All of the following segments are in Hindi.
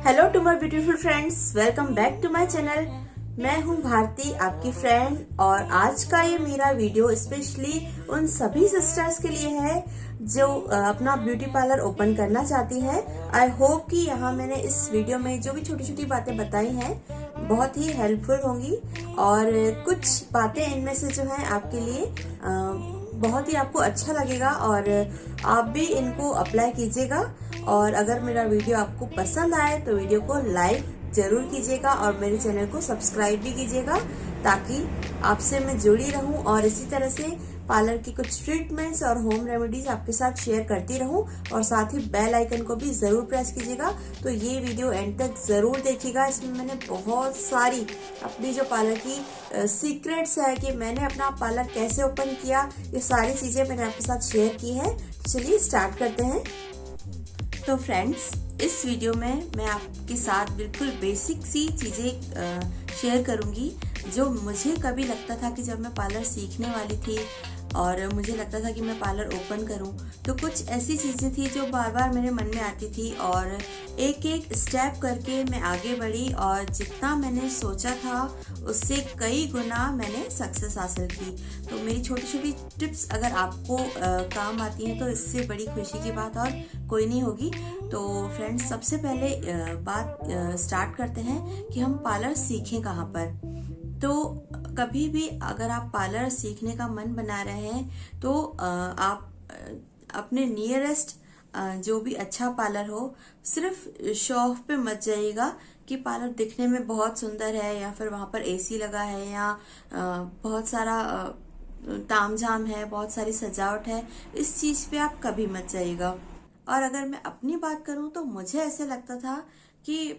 Hello to my beautiful friends, welcome back to my channel. मैं हूं भारती, आपकी फ्रेंड, और आज का ये मेरा वीडियो स्पेशली उन सभी सिस्टर्स के लिए है जो अपना ब्यूटी पार्लर ओपन करना चाहती हैं। आई होप कि यहाँ मैंने इस वीडियो में जो भी छोटी छोटी बातें बताई हैं बहुत ही हेल्पफुल होंगी, और कुछ बातें इनमें से जो हैं आपके लिए बहुत ही आपको अच्छा लगेगा और आप भी इनको अप्लाई कीजिएगा। और अगर मेरा वीडियो आपको पसंद आए तो वीडियो को लाइक जरूर कीजिएगा और मेरे चैनल को सब्सक्राइब भी कीजिएगा, ताकि आपसे मैं जुड़ी रहूं और इसी तरह से पार्लर की कुछ ट्रीटमेंट्स और होम रेमेडीज आपके साथ शेयर करती रहूं। और साथ ही बेल आइकन को भी जरूर प्रेस कीजिएगा। तो ये वीडियो एंड तक जरूर देखिएगा। इसमें मैंने बहुत सारी अपनी जो पार्लर की सीक्रेट्स है कि मैंने अपना पार्लर कैसे ओपन किया, ये सारी चीजें मैंने आपके साथ शेयर की है। चलिए स्टार्ट करते हैं। तो फ्रेंड्स, इस वीडियो में मैं आपके साथ बिल्कुल बेसिक सी चीजें शेयर करूंगी जो मुझे कभी लगता था कि जब मैं पार्लर सीखने वाली थी और मुझे लगता था कि मैं पार्लर ओपन करूं, तो कुछ ऐसी चीजें थी जो बार बार मेरे मन में आती थी और एक एक स्टेप करके मैं आगे बढ़ी और जितना मैंने सोचा था उससे कई गुना मैंने सक्सेस हासिल की। तो मेरी छोटी छोटी टिप्स अगर आपको काम आती हैं तो इससे बड़ी खुशी की बात और कोई नहीं होगी। तो फ्रेंड्स, सबसे पहले बात स्टार्ट करते हैं कि हम पार्लर सीखें कहाँ पर। तो कभी भी अगर आप पार्लर सीखने का मन बना रहे हैं तो आप अपने नियरेस्ट जो भी अच्छा पार्लर हो, सिर्फ शो ऑफ पे मत जाइएगा कि पार्लर दिखने में बहुत सुंदर है या फिर वहां पर एसी लगा है या बहुत सारा तामझाम है, बहुत सारी सजावट है। इस चीज पे आप कभी मत जाइएगा। और अगर मैं अपनी बात करूं तो मुझे ऐसे लगता था कि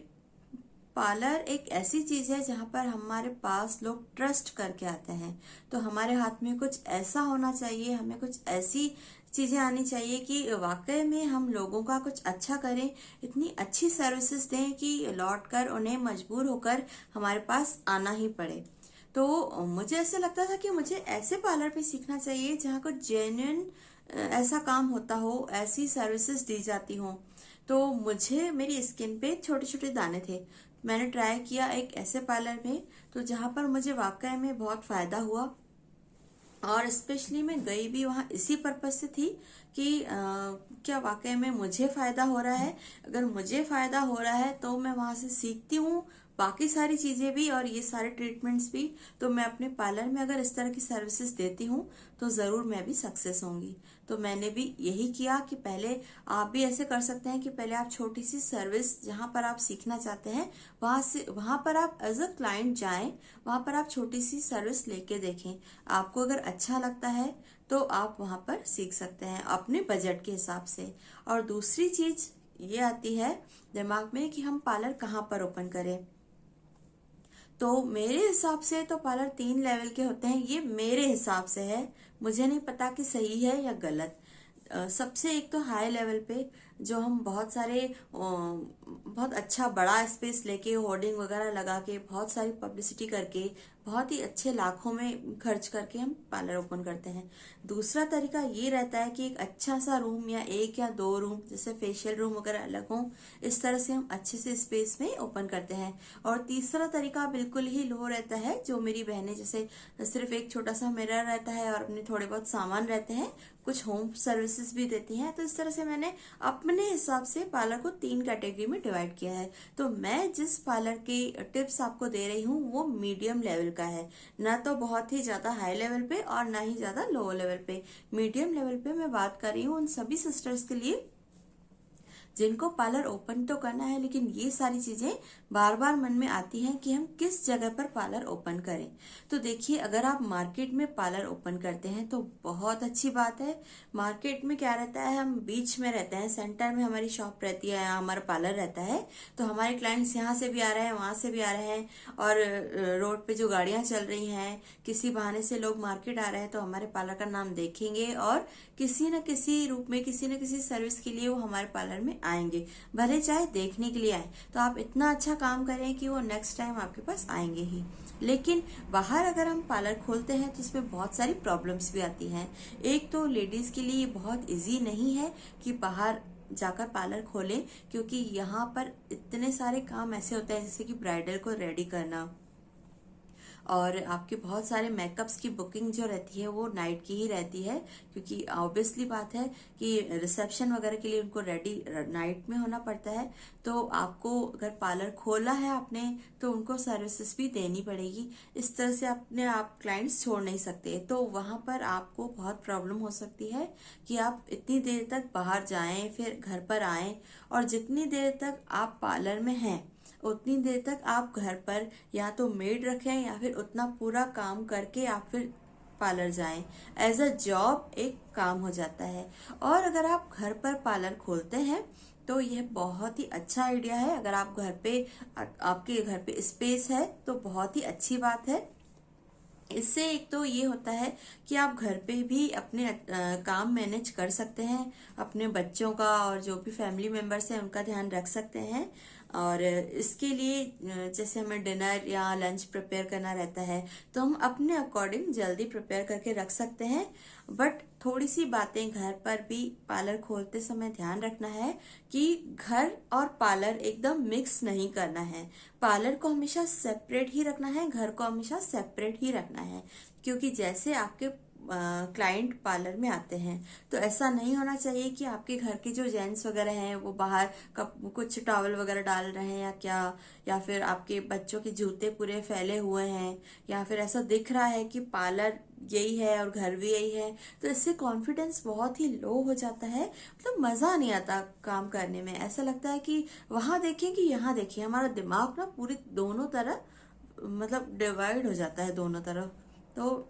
पार्लर एक ऐसी चीज है जहां पर हमारे पास लोग ट्रस्ट करके आते हैं। तो हमारे हाथ में कुछ ऐसा होना चाहिए, हमें कुछ ऐसी चीजें आनी चाहिए कि वाकई में हम लोगों का कुछ अच्छा करें, इतनी अच्छी सर्विसेज दें कि लौट कर उन्हें मजबूर होकर हमारे पास आना ही पड़े। तो मुझे ऐसे लगता था कि मुझे ऐसे पार्लर पे सीखना चाहिए जहाँ कुछ जेन्युइन ऐसा काम होता हो, ऐसी सर्विसेज दी जाती हो। तो मुझे मेरी स्किन पे छोटे छोटे दाने थे। मैंने ट्राई किया एक ऐसे पार्लर में, तो जहां पर मुझे वाकई में बहुत फायदा हुआ। और स्पेशली मैं गई भी वहां इसी पर्पज से थी कि क्या वाकई में मुझे फायदा हो रहा है। अगर मुझे फायदा हो रहा है तो मैं वहां से सीखती हूँ बाकी सारी चीजें भी और ये सारे ट्रीटमेंट्स भी। तो मैं अपने पार्लर में अगर इस तरह की सर्विसेज देती हूँ तो जरूर मैं भी सक्सेस होंगी। तो मैंने भी यही किया कि पहले आप भी ऐसे कर सकते हैं कि पहले आप छोटी सी सर्विस जहां पर आप सीखना चाहते हैं वहां पर आप एज अ क्लाइंट जाएं, वहां पर आप छोटी सी सर्विस लेके देखें। आपको अगर अच्छा लगता है तो आप वहां पर सीख सकते हैं अपने बजट के हिसाब से। और दूसरी चीज ये आती है दिमाग में कि हम पार्लर कहाँ पर ओपन करें। तो मेरे हिसाब से तो पार्लर 3 लेवल के होते हैं, ये मेरे हिसाब से है, मुझे नहीं पता कि सही है या गलत। सबसे एक तो हाई लेवल पे जो हम बहुत सारे बहुत अच्छा बड़ा स्पेस लेके होर्डिंग वगैरह लगा के बहुत सारी पब्लिसिटी करके बहुत ही अच्छे लाखों में खर्च करके हम पार्लर ओपन करते हैं। दूसरा तरीका ये रहता है कि एक अच्छा सा रूम या 1 या 2 रूम, जैसे फेशियल रूम वगैरह अलग हो, इस तरह से हम अच्छे से स्पेस में ओपन करते हैं। और तीसरा तरीका बिल्कुल ही लो रहता है, जो मेरी बहनें जैसे सिर्फ एक छोटा सा मिरर रहता है और अपने थोड़े बहुत सामान रहते हैं, कुछ होम सर्विसेज भी देती हैं। तो इस तरह से मैंने अपने हिसाब से पार्लर को 3 कैटेगरी में डिवाइड किया है। तो मैं जिस पार्लर की टिप्स आपको दे रही हूँ वो मीडियम लेवल का है, ना तो बहुत ही ज्यादा हाई लेवल पे और ना ही ज्यादा लो लेवल पे। मीडियम लेवल पे मैं बात कर रही हूँ उन सभी सिस्टर्स के लिए जिनको पार्लर ओपन तो करना है, लेकिन ये सारी चीजें बार बार मन में आती हैं कि हम किस जगह पर पार्लर ओपन करें। तो देखिए, अगर आप मार्केट में पार्लर ओपन करते हैं तो बहुत अच्छी बात है। मार्केट में क्या रहता है, हम बीच में रहते हैं, सेंटर में हमारी शॉप रहती है, यहाँ हमारा पार्लर रहता है। तो हमारे क्लाइंट्स यहाँ से भी आ रहे हैं, वहां से भी आ रहे हैं, और रोड पे जो गाड़ियां चल रही हैं, किसी बहाने से लोग मार्केट आ रहे हैं तो हमारे पार्लर का नाम देखेंगे और किसी न किसी रूप में, किसी न किसी सर्विस के लिए वो हमारे पार्लर में आएंगे, भले चाहे देखने के लिए आए। तो आप इतना अच्छा काम करें कि वो नेक्स्ट टाइम आपके पास आएंगे ही। लेकिन बाहर अगर हम पार्लर खोलते हैं तो इसमें बहुत सारी प्रॉब्लम्स भी आती हैं। एक तो लेडीज के लिए बहुत इजी नहीं है कि बाहर जाकर पार्लर खोलें, क्योंकि यहाँ पर इतने सारे काम ऐसे होते हैं जैसे कि ब्राइडल को रेडी करना, और आपके बहुत सारे मेकअप्स की बुकिंग जो रहती है वो नाइट की ही रहती है, क्योंकि ऑब्वियसली बात है कि रिसेप्शन वगैरह के लिए उनको रेडी नाइट में होना पड़ता है। तो आपको अगर पार्लर खोला है आपने तो उनको सर्विसेज भी देनी पड़ेगी। इस तरह से अपने आप क्लाइंट्स छोड़ नहीं सकते, तो वहां पर आपको बहुत प्रॉब्लम हो सकती है कि आप इतनी देर तक बाहर जाएं फिर घर पर आएं, और जितनी देर तक आप पार्लर में हैं उतनी देर तक आप घर पर या तो मेड रखें या फिर उतना पूरा काम करके आप फिर पार्लर जाएं। एज अ जॉब एक काम हो जाता है। और अगर आप घर पर पार्लर खोलते हैं तो यह बहुत ही अच्छा आइडिया है। अगर आप घर पे, आपके घर पे स्पेस है तो बहुत ही अच्छी बात है। इससे एक तो ये होता है कि आप घर पे भी अपने काम मैनेज कर सकते हैं, अपने बच्चों का और जो भी फैमिली मेंबर्स हैं उनका ध्यान रख सकते हैं। और इसके लिए जैसे हमें डिनर या लंच प्रिपेयर करना रहता है तो हम अपने अकॉर्डिंग जल्दी प्रिपेयर करके रख सकते हैं। बट थोड़ी सी बातें घर पर भी पार्लर खोलते समय ध्यान रखना है कि घर और पार्लर एकदम मिक्स नहीं करना है। पार्लर को हमेशा सेपरेट ही रखना है, घर को हमेशा सेपरेट ही रखना है। क्योंकि जैसे आपके क्लाइंट पार्लर में आते हैं तो ऐसा नहीं होना चाहिए कि आपके घर के जो जेंट्स वगैरह हैं वो बाहर कुछ टॉवल वगैरह डाल रहे हैं या क्या, या फिर आपके बच्चों के जूते पूरे फैले हुए हैं, या फिर ऐसा दिख रहा है कि पार्लर यही है और घर भी यही है। तो इससे कॉन्फिडेंस बहुत ही लो हो जाता है, मतलब मजा नहीं आता काम करने में। ऐसा लगता है कि वहां देखें कि यहाँ देखिए, हमारा दिमाग ना पूरी दोनों तरफ मतलब डिवाइड हो जाता है दोनों तरफ। तो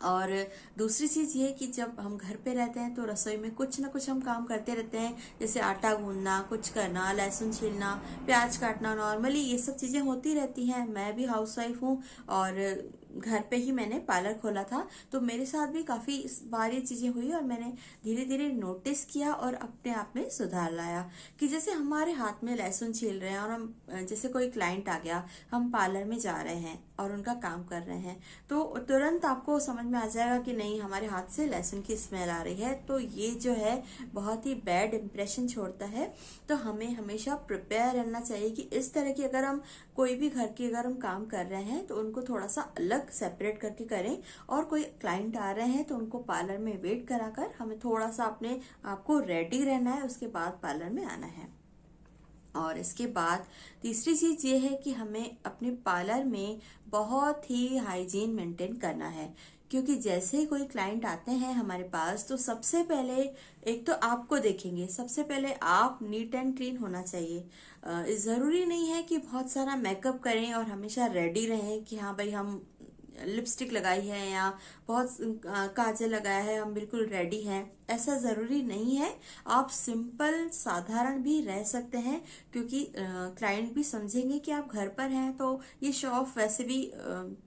और दूसरी चीज ये कि जब हम घर पे रहते हैं तो रसोई में कुछ ना कुछ हम काम करते रहते हैं, जैसे आटा गूंदना, कुछ करना, लहसुन छीलना, प्याज काटना। नॉर्मली ये सब चीजें होती रहती हैं। मैं भी हाउसवाइफ हूँ और घर पे ही मैंने पार्लर खोला था, तो मेरे साथ भी काफी बार ये चीजें हुई और मैंने धीरे धीरे नोटिस किया और अपने आप में सुधार लाया। कि जैसे हमारे हाथ में लहसुन छील रहे हैं और हम, जैसे कोई क्लाइंट आ गया, हम पार्लर में जा रहे हैं और उनका काम कर रहे हैं, तो तुरंत आपको समझ में आ जाएगा कि नहीं, हमारे हाथ से लहसुन की स्मेल आ रही है। तो ये जो है बहुत ही बैड इंप्रेशन छोड़ता है। तो हमें हमेशा प्रिपेयर रहना चाहिए कि इस तरह की अगर हम कोई भी घर की अगर हम काम कर रहे हैं तो उनको थोड़ा सा अलग सेपरेट करके करें, और कोई क्लाइंट आ रहे हैं तो उनको पार्लर में वेट कराकर हमें थोड़ा सा अपने आपको रेडी रहना है, उसके बाद पार्लर में आना है। और इसके बाद तीसरी चीज ये है कि हमें अपने पार्लर में बहुत ही हाइजीन मेंटेन करना है। क्योंकि जैसे ही कोई क्लाइंट आते हैं हमारे पास तो सबसे पहले एक तो आपको देखेंगे, सबसे पहले आप नीट एंड क्लीन होना चाहिए। जरूरी नहीं है कि बहुत सारा मेकअप करें और हमेशा रेडी रहें कि हाँ भाई हम लिपस्टिक लगाई है या बहुत काजल लगाया है, हम बिल्कुल रेडी हैं। ऐसा जरूरी नहीं है। आप सिंपल साधारण भी रह सकते हैं, क्योंकि क्लाइंट भी समझेंगे कि आप घर पर हैं। तो ये शो ऑफ वैसे भी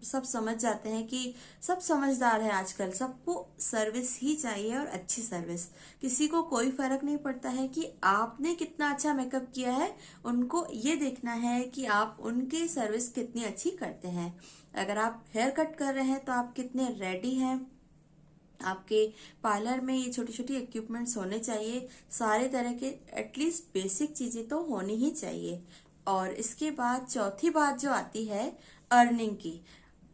सब समझ जाते हैं कि सब समझदार है आजकल, सबको सर्विस ही चाहिए और अच्छी सर्विस। किसी को कोई फर्क नहीं पड़ता है कि आपने कितना अच्छा मेकअप किया है, उनको ये देखना है कि आप उनकी सर्विस कितनी अच्छी करते हैं। अगर आप हेयर कट कर रहे हैं तो आप कितने रेडी हैं। आपके पार्लर में ये छोटी छोटी इक्विपमेंट्स होने चाहिए, सारे तरह के एटलीस्ट बेसिक चीजें तो होनी ही चाहिए। और इसके बाद चौथी बात जो आती है अर्निंग की।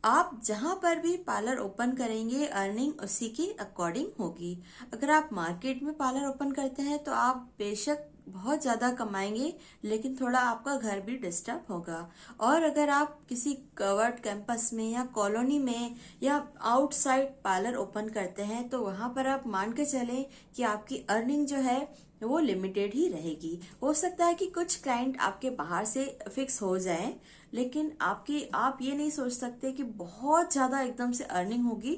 आप जहां पर भी पार्लर ओपन करेंगे अर्निंग उसी के अकॉर्डिंग होगी। अगर आप मार्केट में पार्लर ओपन करते हैं तो आप बेशक बहुत ज्यादा कमाएंगे, लेकिन थोड़ा आपका घर भी डिस्टर्ब होगा। और अगर आप किसी कवर्ड कैंपस में या कॉलोनी में या आउटसाइड पार्लर ओपन करते हैं तो वहां पर आप मान के चलें कि आपकी अर्निंग जो है वो लिमिटेड ही रहेगी। हो सकता है कि कुछ क्लाइंट आपके बाहर से फिक्स हो जाएं, लेकिन आप ये नहीं सोच सकते कि बहुत ज्यादा एकदम से अर्निंग होगी।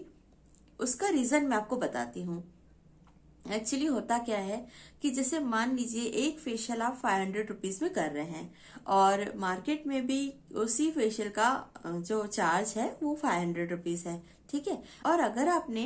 उसका रीजन मैं आपको बताती हूँ। एक्चुअली होता क्या है कि जैसे मान लीजिए एक फेशियल आप 500 रुपीज में कर रहे हैं और मार्केट में भी उसी फेशियल का जो चार्ज है वो 500 रुपीज है, ठीक है। और अगर आपने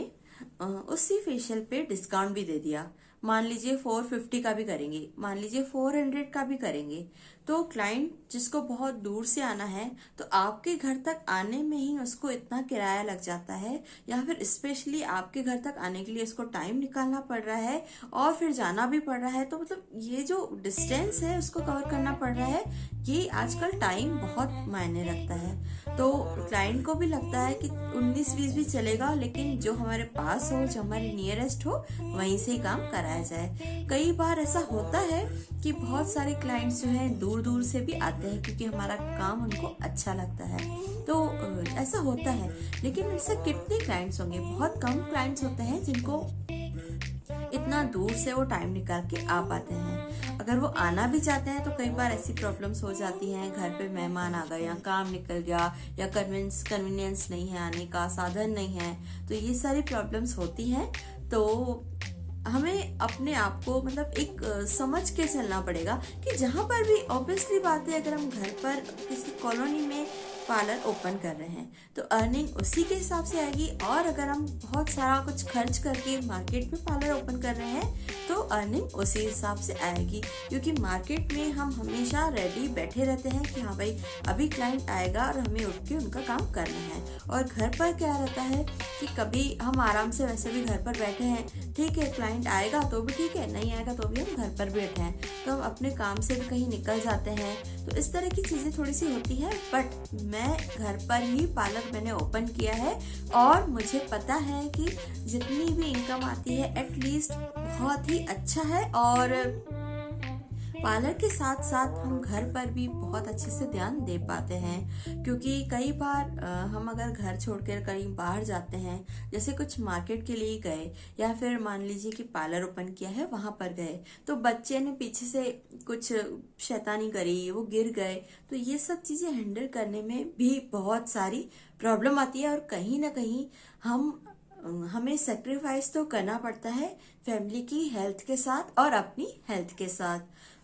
उसी फेशियल पे डिस्काउंट भी दे दिया, मान लीजिए 450 का भी करेंगे, मान लीजिए 400 का भी करेंगे, तो क्लाइंट जिसको बहुत दूर से आना है तो आपके घर तक आने में ही उसको इतना किराया लग जाता है, या फिर स्पेशली आपके घर तक आने के लिए उसको टाइम निकालना पड़ रहा है और फिर जाना भी पड़ रहा है। तो मतलब ये जो डिस्टेंस है उसको कवर करना पड़ रहा है, ये आजकल टाइम बहुत मायने रखता है। तो क्लाइंट को भी लगता है कि 19-20 भी चलेगा, लेकिन जो हमारे पास हो, जो हमारे नियरेस्ट हो, वहीं से ही काम कराया जाए। कई बार ऐसा होता है कि बहुत सारे क्लाइंट्स जो हैं दूर दूर से भी आते हैं क्योंकि हमारा काम उनको अच्छा लगता है, तो ऐसा होता है। लेकिन ऐसे कितने क्लाइंट्स होंगे, बहुत कम क्लाइंट्स होते हैं जिनको इतना दूर से वो टाइम निकाल के आ पाते हैं। अगर वो आना भी चाहते हैं तो कई बार ऐसी प्रॉब्लम्स हो जाती हैं, घर पे मेहमान आ गए या काम निकल गया या कन्वीनियंस नहीं है, आने का साधन नहीं है, तो ये सारी प्रॉब्लम्स होती हैं। तो हमें अपने आप को मतलब एक समझ के चलना पड़ेगा कि जहां पर भी, ऑब्वियसली बात है, अगर हम घर पर किसी कॉलोनी में पार्लर ओपन कर रहे हैं तो अर्निंग उसी के हिसाब से आएगी, और अगर हम बहुत सारा कुछ खर्च करके मार्केट में पार्लर ओपन कर रहे हैं तो अर्निंग उसी हिसाब से आएगी। क्योंकि मार्केट में हम हमेशा रेडी बैठे रहते हैं कि हाँ भाई अभी क्लाइंट आएगा और हमें उठ के उनका काम करना है। और घर पर क्या रहता है कि कभी हम आराम से वैसे भी घर पर बैठे हैं, ठीक है, क्लाइंट आएगा तो भी ठीक है, नहीं आएगा तो भी हम घर पर बैठे हैं, तो हम अपने काम से भी कहीं निकल जाते हैं। तो इस तरह की चीजें थोड़ी सी होती है। बट मैं घर पर ही पार्लर मैंने ओपन किया है और मुझे पता है कि जितनी भी इनकम आती है एटलीस्ट बहुत ही अच्छा है, और पार्लर के साथ साथ हम घर पर भी बहुत अच्छे से ध्यान दे पाते हैं। क्योंकि कई बार हम अगर घर छोड़कर कहीं बाहर जाते हैं, जैसे कुछ मार्केट के लिए गए या फिर मान लीजिए कि पार्लर ओपन किया है वहां पर गए, तो बच्चे ने पीछे से कुछ शैतानी करी, वो गिर गए, तो ये सब चीजें हैंडल करने में भी बहुत सारी प्रॉब्लम आती है। और कहीं ना कहीं हमें सेक्रीफाइस तो करना पड़ता है फैमिली की हेल्थ के साथ और अपनी हेल्थ के साथ।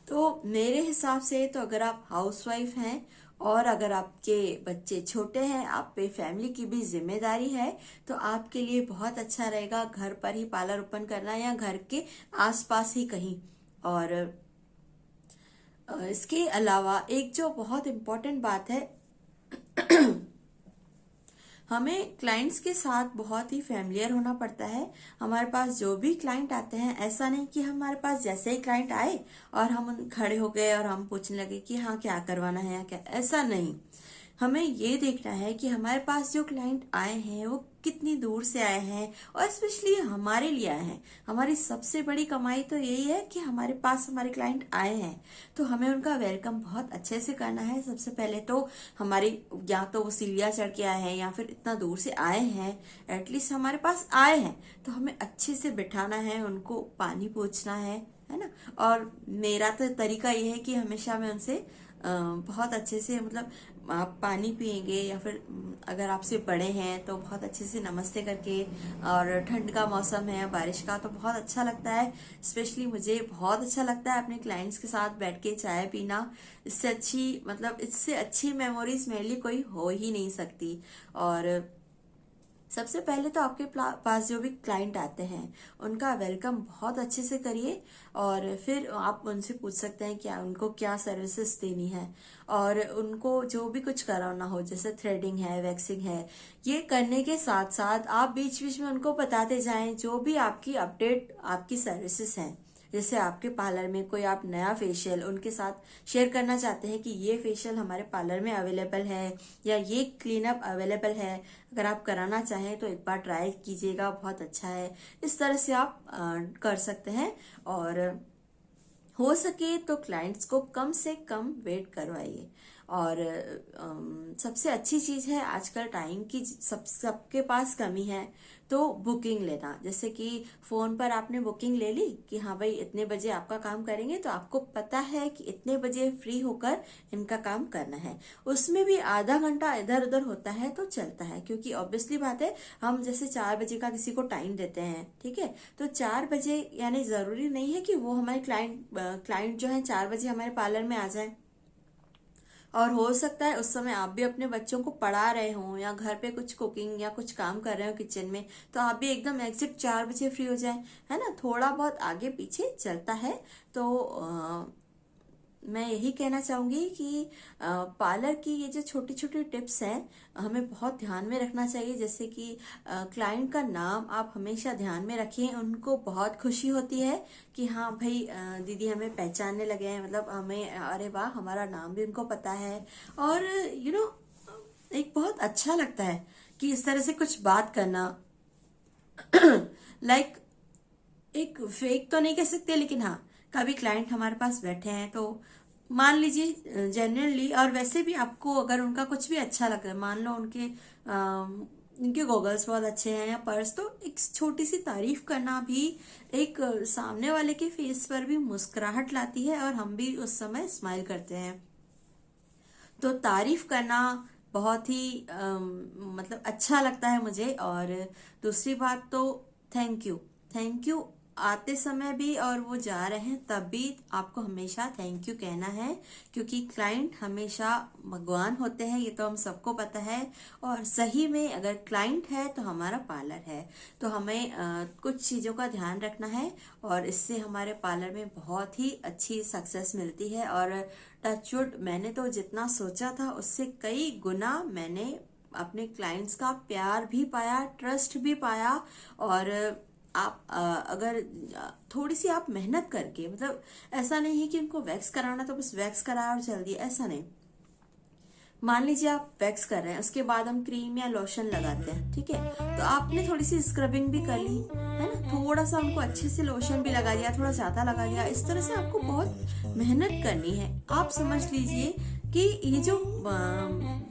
तो मेरे हिसाब से तो अगर आप हाउसवाइफ हैं और अगर आपके बच्चे छोटे हैं, आप पे फैमिली की भी जिम्मेदारी है, तो आपके लिए बहुत अच्छा रहेगा घर पर ही पार्लर ओपन करना या घर के आसपास ही कहीं। और इसके अलावा एक जो बहुत इम्पोर्टेंट बात है, हमें क्लाइंट्स के साथ बहुत ही फैमिलियर होना पड़ता है। हमारे पास जो भी क्लाइंट आते हैं, ऐसा नहीं कि हमारे पास जैसे ही क्लाइंट आए और हम खड़े हो गए और हम पूछने लगे कि हाँ क्या करवाना है या क्या, ऐसा नहीं। हमें ये देखना है कि हमारे पास जो क्लाइंट आए हैं वो कितनी दूर से आए हैं, और स्पेशली हमारे लिए आए हैं। हमारी सबसे बड़ी कमाई तो यही है कि हमारे पास हमारे क्लाइंट आए हैं, तो हमें उनका वेलकम बहुत अच्छे से करना है। सबसे पहले तो हमारी, या तो वो सीढ़ियाँ चढ़ के आए हैं या फिर इतना दूर से आए हैं, एटलीस्ट हमारे पास आए हैं, तो हमें अच्छे से बिठाना है, उनको पानी पूछना है ना। और मेरा तो तरीका ये है कि हमेशा मैं उनसे बहुत अच्छे से, मतलब आप पानी पियेंगे या फिर अगर आपसे बड़े हैं तो बहुत अच्छे से नमस्ते करके, और ठंड का मौसम है, बारिश का, तो बहुत अच्छा लगता है। स्पेशली मुझे बहुत अच्छा लगता है अपने क्लाइंट्स के साथ बैठ के चाय पीना। इससे अच्छी मेमोरीज मेरे लिए कोई हो ही नहीं सकती। और सबसे पहले तो आपके पास जो भी क्लाइंट आते हैं उनका वेलकम बहुत अच्छे से करिए, और फिर आप उनसे पूछ सकते हैं क्या उनको क्या सर्विसेज देनी है, और उनको जो भी कुछ कराना हो, जैसे थ्रेडिंग है, वैक्सिंग है, ये करने के साथ साथ आप बीच बीच में उनको बताते जाएं जो भी आपकी अपडेट, आपकी सर्विसेज हैं। जैसे आपके पार्लर में कोई आप नया फेशियल उनके साथ शेयर करना चाहते हैं कि ये फेशियल हमारे पार्लर में अवेलेबल है या ये क्लीनअप अवेलेबल है, अगर आप कराना चाहें तो एक बार ट्राई कीजिएगा, बहुत अच्छा है। इस तरह से आप कर सकते हैं। और हो सके तो क्लाइंट्स को कम से कम वेट करवाइए। और सबसे अच्छी चीज है आजकल टाइम की सबके पास कमी है, तो बुकिंग लेना। जैसे कि फोन पर आपने बुकिंग ले ली कि हाँ भाई इतने बजे आपका काम करेंगे, तो आपको पता है कि इतने बजे फ्री होकर इनका काम करना है। उसमें भी आधा घंटा इधर उधर होता है तो चलता है, क्योंकि ऑब्वियसली बात है, हम जैसे 4 बजे का किसी को टाइम देते हैं, ठीक है, तो 4 बजे यानी जरूरी नहीं है कि वो हमारे क्लाइंट जो है 4 बजे हमारे पार्लर में आ जाए। और हो सकता है उस समय आप भी अपने बच्चों को पढ़ा रहे हो या घर पे कुछ कुकिंग या कुछ काम कर रहे हो किचन में, तो आप भी एकदम एग्जैक्ट 4 बजे फ्री हो जाए, है ना। थोड़ा बहुत आगे पीछे चलता है। तो मैं यही कहना चाहूंगी कि पार्लर की ये जो छोटी छोटी टिप्स हैं हमें बहुत ध्यान में रखना चाहिए। जैसे कि क्लाइंट का नाम आप हमेशा ध्यान में रखिए, उनको बहुत खुशी होती है कि हाँ भाई दीदी हमें पहचानने लगे हैं, मतलब हमें अरे वाह हमारा नाम भी उनको पता है। और एक बहुत अच्छा लगता है कि इस तरह से कुछ बात करना। लाइक एक फेक तो नहीं कह सकते, लेकिन हाँ कभी क्लाइंट हमारे पास बैठे हैं तो मान लीजिए जेन्युइनली, और वैसे भी आपको अगर उनका कुछ भी अच्छा लग रहा है, मान लो उनके गॉगल्स बहुत अच्छे हैं या पर्स, तो एक छोटी सी तारीफ करना भी एक सामने वाले के फेस पर भी मुस्कुराहट लाती है और हम भी उस समय स्माइल करते हैं। तो तारीफ करना बहुत ही मतलब अच्छा लगता है मुझे। और दूसरी बात तो थैंक यू, थैंक यू आते समय भी और वो जा रहे हैं तब भी आपको हमेशा थैंक यू कहना है, क्योंकि क्लाइंट हमेशा भगवान होते हैं, ये तो हम सबको पता है। और सही में अगर क्लाइंट है तो हमारा पार्लर है। तो हमें कुछ चीजों का ध्यान रखना है और इससे हमारे पार्लर में बहुत ही अच्छी सक्सेस मिलती है। और टचवुड मैंने तो जितना सोचा था उससे कई गुना मैंने अपने क्लाइंट्स का प्यार भी पाया, ट्रस्ट भी पाया। और आप अगर थोड़ी सी आप मेहनत करके, मतलब ऐसा नहीं है कि उनको वैक्स कराना तो बस वैक्स कराया और चल दिया, ऐसा नहीं। मान लीजिए आप वैक्स कर रहे हैं, उसके बाद हम क्रीम या लोशन लगाते हैं, ठीक है, तो आपने थोड़ी सी स्क्रबिंग भी कर ली, है ना, थोड़ा सा उनको अच्छे से लोशन भी लगा दिया, थोड़ा ज्यादा लगा दिया। इस तरह से आपको बहुत मेहनत करनी है। आप समझ लीजिए कि ये जो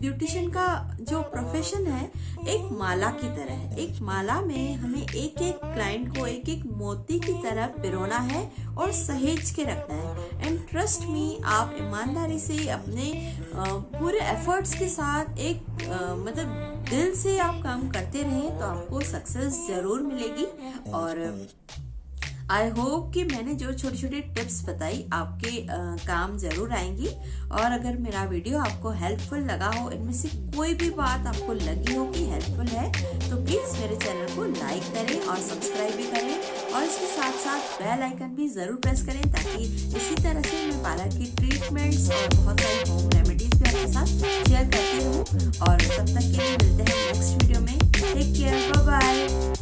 ब्यूटिशियन का जो प्रोफेशन है एक माला की तरह है। एक माला में हमें एक एक क्लाइंट को एक एक मोती की तरह पिरोना है और सहेज के रखना है। एंड ट्रस्ट मी, आप ईमानदारी से अपने पूरे एफर्ट्स के साथ एक मतलब दिल से आप काम करते रहें तो आपको सक्सेस जरूर मिलेगी। और आई होप कि मैंने जो छोटी छोटी टिप्स बताई आपके काम जरूर आएंगी। और अगर मेरा वीडियो आपको हेल्पफुल लगा हो, इनमें से कोई भी बात आपको लगी हो कि हेल्पफुल है, तो प्लीज मेरे चैनल को लाइक करें और सब्सक्राइब भी करें, और इसके साथ साथ बेल आइकन भी जरूर प्रेस करें, ताकि इसी तरह से मैं पार्लर की ट्रीटमेंट्स और बहुत सारी होम रेमेडीज भी आपके साथ शेयर करती रहूँ। और तब तक के लिए मिलते हैं नेक्स्ट वीडियो में। Take care, bye bye.